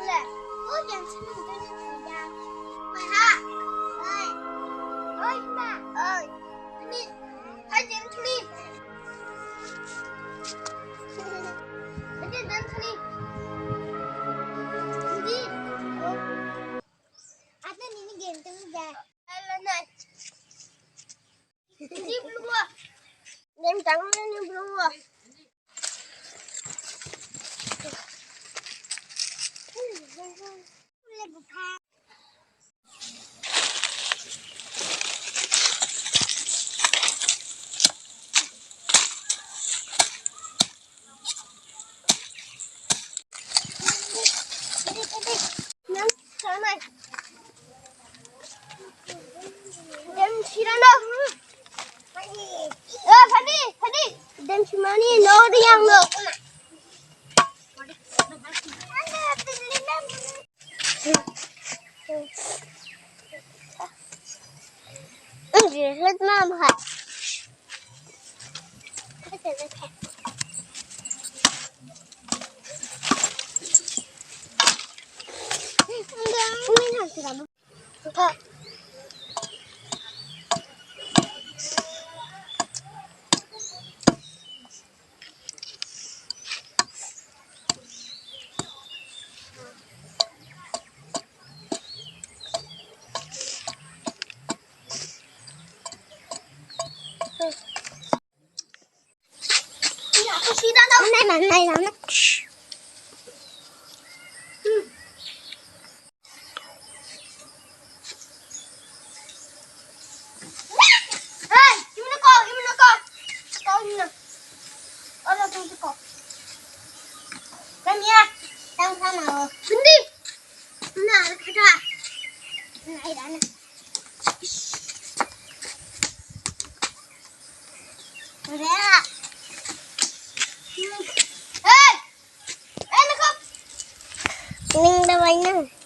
là ôi chẳng sao mình tôi sẽ thử ra mày ha ơi ơi bà ơi đi hai đến đi đi đến đi đi ada ini genteng dah alah đi belum Dem tangan ni belum boleh buka Nam Samari Dem Thunlaimani Phadi Dem Thunlaimani no yang no hết Mai Hai này lắm đang sao nào đi nào cái ra này đã nè rồi à ê ê nó không mình đâu anh nè